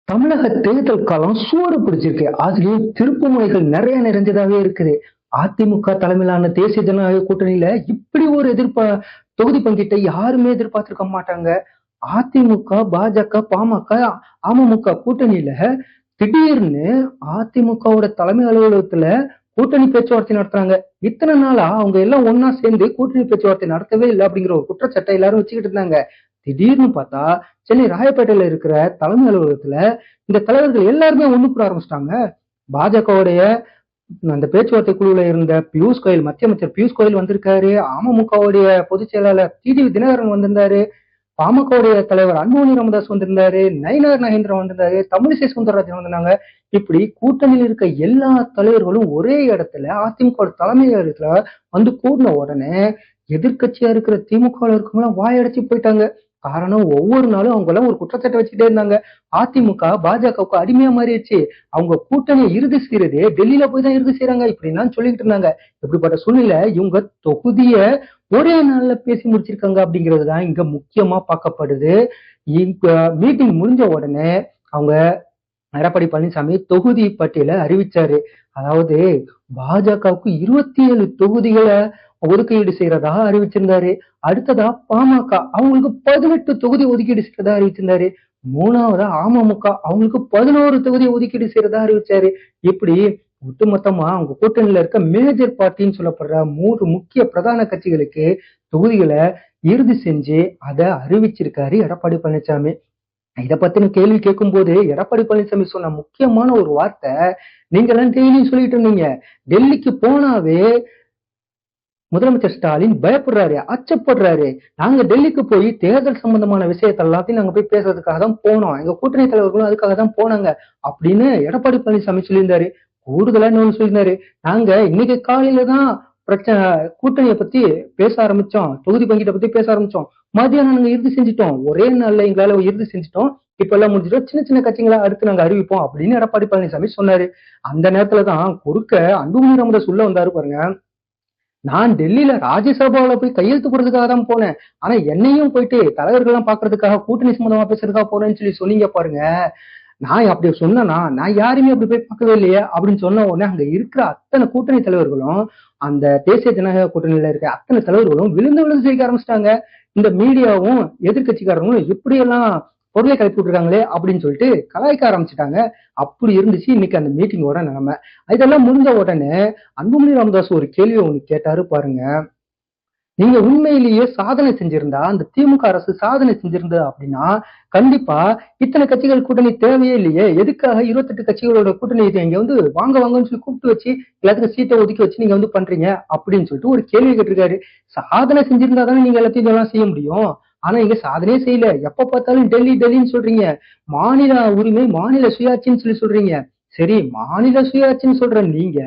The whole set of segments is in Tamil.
தமிழக தேர்தல் காலம் சூடு பிடிச்சிருக்கு. அதுலயும் திருப்பு முனைகள் நிறைய நிறைஞ்சதாவே இருக்குது. அதிமுக தலைமையிலான தேசிய ஜனநாயக கூட்டணியில இப்படி ஒரு தொகுதி பங்கீட்டை யாருமே எதிர்பார்த்திருக்க மாட்டாங்க. அதிமுக, பாஜக, பாமக, அமமுக கூட்டணியில திடீர்னு அதிமுகவோட தலைமை அலுவலகத்துல கூட்டணி பேச்சுவார்த்தை நடத்துறாங்க. இத்தனை நாளா அவங்க எல்லாம் ஒன்னா சேர்ந்து கூட்டணி பேச்சுவார்த்தை நடத்தவே இல்லை அப்படிங்கிற ஒரு குற்றச்சாட்டை எல்லாரும் வச்சுக்கிட்டு இருந்தாங்க. திடீர்னு பார்த்தா சென்னை ராயப்பேட்டையில இருக்கிற தலைமை அலுவலகத்துல இந்த தலைவர்கள் எல்லாருமே ஒண்ணு கூட ஆரம்பிச்சிட்டாங்க. பாஜகவுடைய அந்த பேச்சுவார்த்தை குழுல இருந்த பியூஷ் கோயல், மத்திய அமைச்சர் பியூஷ் கோயல் வந்திருக்காரு. அமமுகவுடைய பொதுச் செயலாளர் டிடிவி தினகரன் வந்திருந்தாரு. பாமகவுடைய தலைவர் அன்புமணி ராமதாஸ் வந்திருந்தாரு. நயினார் நாகேந்திரன் வந்திருந்தாரு. தமிழிசை சவுந்தரராஜன் வந்திருந்தாங்க. இப்படி கூட்டணியில் இருக்க எல்லா தலைவர்களும் ஒரே இடத்துல அதிமுக தலைமை இடத்துல வந்து கூடின உடனே எதிர்கட்சியா இருக்கிற திமுக இருக்கவங்களாம் வாயடைச்சு போயிட்டாங்க. காரணம், ஒவ்வொரு நாளும் அவங்க எல்லாம் ஒரு குற்றச்சாட்டை வச்சுட்டே இருந்தாங்க. அதிமுக பாஜகவுக்கு அடிமையா மாறிடுச்சு. அவங்க கூட்டணியை இறுதி செய்யறதே டெல்லியில போய் தான் இறுதி செய்யறாங்க இப்படின்னு சொல்லிட்டு இருந்தாங்க. இப்படிப்பட்ட சூழ்நிலை இவங்க தொகுதிய ஒரே நாள்ல பேசி முடிச்சிருக்காங்க அப்படிங்கிறதுதான் இங்க முக்கியமா பார்க்கப்படுது. இங்க மீட்டிங் முடிஞ்ச உடனே அவங்க எடப்பாடி பழனிசாமி தொகுதி பட்டியலை அறிவிச்சாரு. அதாவது பாஜகவுக்கு 27 தொகுதிகளை ஒதுக்கீடு செய்யறதா அறிவிச்சிருந்தாரு. அடுத்ததா பாமக அவங்களுக்கு 18 தொகுதி ஒதுக்கீடு செய்யறதா அறிவிச்சிருந்தாரு. மூணாவதா அமமுக அவங்களுக்கு 11 தொகுதி ஒதுக்கீடு செய்யறதா அறிவிச்சாரு. இப்படி ஒட்டுமொத்தமா அவங்க கூட்டணியில இருக்க மேஜர் பார்ட்டின்னு சொல்லப்படுற 3 முக்கிய பிரதான கட்சிகளுக்கு தொகுதிகளை இறுதி செஞ்சு அதை அறிவிச்சிருக்காரு எடப்பாடி பழனிசாமி. இத பத்தின கேள்வி கேட்கும் போது எடப்பாடி பழனிசாமி சொன்ன முக்கியமான ஒரு வார்த்தை, நீங்க எல்லாம் டெய்லியும் சொல்லிட்டு இருந்தீங்க, டெல்லிக்கு போனாவே முதலமைச்சர் ஸ்டாலின் பயப்படுறாரு, அச்சப்படுறாரு. நாங்க டெல்லிக்கு போய் தேர்தல் சம்பந்தமான விஷயத்த எல்லாத்தையும் நாங்க போய் பேசுறதுக்காக தான் போனோம். எங்க கூட்டணி தலைவர்களும் அதுக்காக தான் போனாங்க அப்படின்னு எடப்பாடி பழனிசாமி சொல்லியிருந்தாரு. கூடுதலா இன்னொன்னு சொல்லியிருந்தாரு, நாங்க இன்னைக்கு காலையில தான் பிரச்சனை கூட்டணியை பத்தி பேச ஆரம்பிச்சோம், தொகுதி பங்கீட்டை பத்தி பேச ஆரம்பிச்சோம். மதியானம் நாங்க இறுதி செஞ்சுட்டோம், ஒரே நாள்ல எங்களால இறுதி செஞ்சுட்டோம். இப்ப எல்லாம் முடிஞ்சிட்டோம், சின்ன சின்ன கட்சிகளா அடுத்து நாங்க அறிவிப்போம் அப்படின்னு எடப்பாடி பழனிசாமி சொன்னாரு. அந்த நேரத்துலதான் குறுக்க அன்புமணி ராமதாஸ் உள்ள வந்தாரு பாருங்க. நான் டெல்லியில ராஜ்யசபாவில போய் கையெழுத்து போடுறதுக்காக தான் போனேன். ஆனா என்னையும் போயிட்டு தலைவர்கள் எல்லாம் பாக்குறதுக்காக கூட்டணி சம்பந்தமா பேசுறதுக்காக போறேன்னு சொன்னீங்க பாருங்க. நான் அப்படி சொன்னா, நான் யாருமே அப்படி போய் பார்க்கவே இல்லையே அப்படின்னு சொன்ன உடனே அங்க இருக்கிற அத்தனை கூட்டணி தலைவர்களும், அந்த தேசிய ஜனநாயக கூட்டணியில இருக்க அத்தனை தலைவர்களும் விழுந்து விழுந்து செய்ய ஆரம்பிச்சிட்டாங்க. இந்த மீடியாவும் எதிர்கட்சிக்காரங்களும் இப்படி எல்லாம் பொருளை கிளப்பி விட்டுருக்காங்களே அப்படின்னு சொல்லிட்டு கலாய்க்க ஆரம்பிச்சுட்டாங்க. அப்படி இருந்துச்சு இன்னைக்கு அந்த மீட்டிங்கோட நிலைமை. இதெல்லாம் முடிஞ்ச உடனே அன்புமணி ராமதாஸ் ஒரு கேள்வியை ஒண்ணு கேட்டாரு பாருங்க. நீங்க உண்மையிலேயே சாதனை செஞ்சிருந்தா, அந்த திமுக அரசு சாதனை செஞ்சிருந்தா அப்படின்னா கண்டிப்பா இத்தனை கட்சிகள் கூட்டணி தேவையே இல்லையே, எதுக்காக 28 கட்சிகளோட கூட்டணி இங்க வந்து வாங்க வாங்கன்னு சொல்லி கூப்பிட்டு வச்சு எல்லாத்துக்கும் சீட்டை ஒதுக்கி வச்சு நீங்க வந்து பண்றீங்க அப்படின்னு சொல்லிட்டு ஒரு கேள்வி கேட்டிருக்காரு. சாதனை செஞ்சிருந்தா தானே நீங்க எல்லாத்தையும் இதெல்லாம் செய்ய முடியும். ஆனா இங்க சாதனையே செய்யல. எப்ப பார்த்தாலும் டெல்லி டெல்லின்னு சொல்றீங்க. மாநில உரிமை, மாநில சுயாட்சின்னு சொல்றீங்க. சரி, மாநில சுயாட்சின்னு சொல்ற நீங்க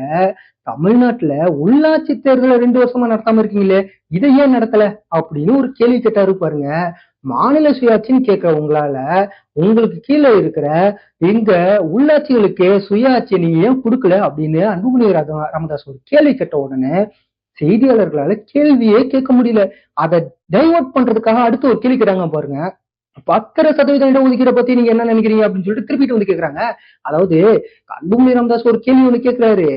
தமிழ்நாட்டுல உள்ளாட்சி தேர்தலை 2 வருஷமா நடத்தாம இருக்கீங்களே, இதை ஏன் நடத்தல அப்படின்னு ஒரு கேள்வி கேட்டாரு பாருங்க. மாநில சுயாட்சின்னு கேட்க உங்களால உங்களுக்கு கீழே இருக்கிற எங்க உள்ளாட்சிகளுக்கு சுயாட்சி நீங்க ஏன் கொடுக்கல அப்படின்னு அன்புமணி ராமதாஸ் ஒரு கேள்வி கேட்ட உடனே செய்தியாளர்களால கேள்வியே கேட்க முடியல. அதை டைவர்ட் பண்றதுக்காக அடுத்து ஒரு கேள்வி கேட்டாங்க பாருங்க. 10% இடஒதுக்கீடை பத்தி நீங்க என்ன நினைக்கிறீங்க அப்படின்னு சொல்லிட்டு திருப்பிட்டு வந்து கேக்குறாங்க. அதாவது அன்புமணி ராமதாஸ் ஒரு கேள்வி ஒண்ணு கேட்கிறாரு.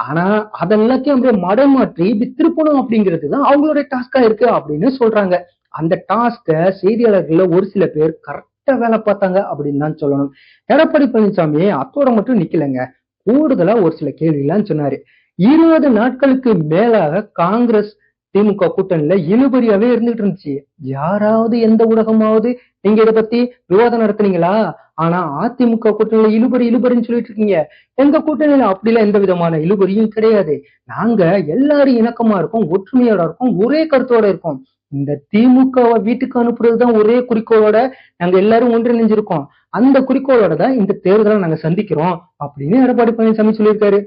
ஆனா அதெல்லாத்தையும் அப்படியே மடமாற்றி இப்படி திருப்பணும் அப்படிங்கிறதுதான் அவங்களுடைய டாஸ்கா இருக்கு அப்படின்னு சொல்றாங்க. அந்த டாஸ்க செய்தியாளர்கள்ல ஒரு சில பேர் கரெக்டா வேலை பார்த்தாங்க அப்படின்னு தான் சொல்லணும். எடப்பாடி பழனிசாமி அத்தோட மட்டும் நிக்கலங்க. கூடுதலா ஒரு சில கேள்வி எல்லாம் சொன்னாரு. 20 நாட்களுக்கு மேலாக காங்கிரஸ் திமுக கூட்டணியில இழுபறியாவே இருந்துட்டு இருந்துச்சு. யாராவது எந்த ஊடகமாவது நீங்க இதை பத்தி விவாதம் நடத்துனீங்களா? ஆனா அதிமுக கூட்டணியில இழுபறின்னு சொல்லிட்டு இருக்கீங்க. எங்க கூட்டணியில அப்படிலாம் எந்த விதமான இழுபறியும் கிடையாது. நாங்க எல்லாரும் இணக்கமா இருக்கோம், ஒற்றுமையோட இருக்கோம், ஒரே கருத்தோட இருக்கோம். இந்த திமுகவை வீட்டுக்கு அனுப்புறதுதான் ஒரே குறிக்கோளோட நாங்க எல்லாரும் ஒன்றிணைஞ்சிருக்கோம். அந்த குறிக்கோளோட தான் இந்த தேர்தலை நாங்க சந்திக்கிறோம் அப்படின்னு எடப்பாடி பழனிசாமி சொல்லியிருக்காரு.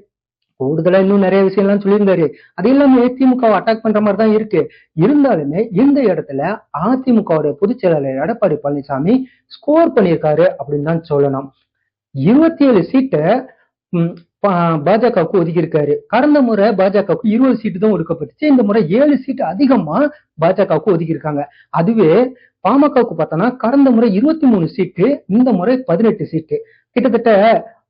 கூடுதலா இன்னும் நிறைய விஷயம் எல்லாம் சொல்லியிருந்தாரு. அது எல்லாமே திமுகவை அட்டாக் பண்ற மாதிரி தான் இருக்கு. இருந்தாலுமே இந்த இடத்துல அதிமுகவுடைய பொதுச் செயலாளர் எடப்பாடி பழனிசாமி ஸ்கோர் பண்ணியிருக்காரு அப்படின்னு தான் சொல்லணும். 27 சீட்டை பாஜகவுக்கு ஒதுக்கி இருக்காரு. கடந்த முறை பாஜகவுக்கு 20 சீட்டு தான் ஒதுக்கப்பட்டுச்சு. இந்த முறை 7 சீட்டு அதிகமா பாஜகவுக்கு ஒதுக்கி இருக்காங்க. அதுவே பாமகவுக்கு பார்த்தோம்னா கடந்த முறை 23 சீட்டு, இந்த முறை 18 சீட்டு. கிட்டத்தட்ட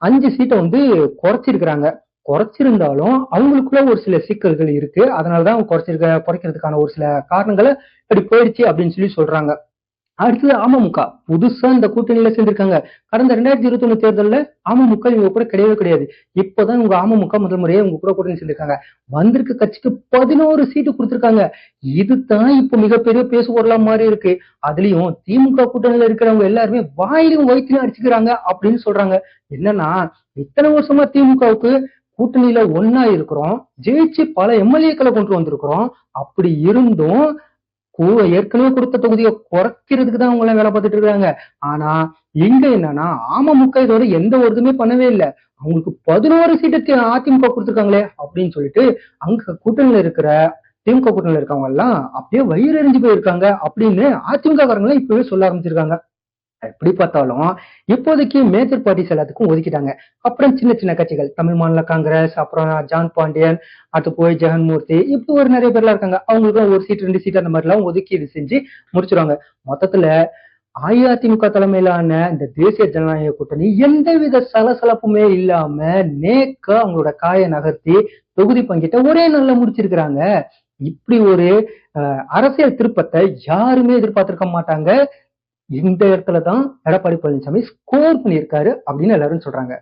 5 சீட்டை வந்து குறைச்சிருக்கிறாங்க. குறைச்சிருந்தாலும் அவங்களுக்குள்ள ஒரு சில சிக்கல்கள் இருக்கு. அதனாலதான் அவங்க குறைக்கிறதுக்கான ஒரு சில காரணங்களை இப்படி போயிடுச்சு அப்படின்னு சொல்றாங்க. அடுத்தது அமமுக புதுசா இந்த கூட்டணியில சேர்ந்திருக்காங்க. கடந்த 2021 தேர்தல்ல அமமுக இவங்க கூட கிடையவே கிடையாது. இப்பதான் இவங்க அமமுக முதல் முறையே இவங்க கூட கூட்டணி சேர்ந்திருக்காங்க. வந்திருக்க கட்சிக்கு 11 சீட்டு கொடுத்திருக்காங்க. இதுதான் இப்ப மிகப்பெரிய பேசுபொருளா மாறி இருக்கு. அதுலயும் திமுக கூட்டணியில இருக்கிறவங்க எல்லாருமே வாயிலும் வயிற்றுல அடிச்சுக்கிறாங்க அப்படின்னு சொல்றாங்க. என்னன்னா இத்தனை வருஷமா திமுகவுக்கு கூட்டணியில ஒன்னா இருக்கிறோம், ஜெயிச்சு பல எம்எல்ஏக்களை கொண்டு வந்திருக்கிறோம். அப்படி இருந்தும் ஏற்கனவே கொடுத்த தொகுதியை குறைக்கிறதுக்கு தான் அவங்க எல்லாம் வேலை பார்த்துட்டு இருக்காங்க. ஆனா இங்க என்னன்னா அமமுக இதோட எந்த ஒரு இதுவுமே பண்ணவே இல்லை. அவங்களுக்கு 11 சீட்டு அதிமுக கொடுத்துருக்காங்களே அப்படின்னு சொல்லிட்டு அங்க கூட்டணியில இருக்கிற திமுக கூட்டணியில இருக்கவங்க எல்லாம் அப்படியே வயிறு எறிஞ்சு போயிருக்காங்க அப்படின்னு அதிமுக காரங்களும் இப்பவே சொல்ல ஆரம்பிச்சிருக்காங்க. எப்படி பார்த்தாலும் இப்போதைக்கு மேஜர் பார்ட்டிஸ் எல்லாத்துக்கும் ஒதுக்கிட்டாங்க. அப்புறம் சின்ன சின்ன கட்சிகள் தமிழ் மாநில காங்கிரஸ், அப்புறம் ஜான் பாண்டியன், அடுத்து போய் ஜெகன்மூர்த்தி, இப்படி ஒரு நிறைய பேர்லாம் இருக்காங்க. அவங்களுக்கு ஒரு சீட் 2 சீட் அந்த மாதிரி எல்லாம் ஒதுக்கீடு செஞ்சு முடிச்சிருவாங்க. மொத்தத்துல அஇஅதிமுக தலைமையிலான இந்த தேசிய ஜனநாயக கூட்டணி எந்தவித சலசலப்புமே இல்லாம நேக்கா அவங்களோட காயை நகர்த்தி தொகுதி பங்கிட்ட ஒரே நாள்ல முடிச்சிருக்கிறாங்க. இப்படி ஒரு அரசியல் திருப்பத்தை யாருமே எதிர்பார்த்திருக்க மாட்டாங்க. இந்த இடத்துலதான் எடப்பாடி பழனிசாமி ஸ்கோர் பண்ணியிருக்காரு அப்படின்னு எல்லாரும் சொல்றாங்க.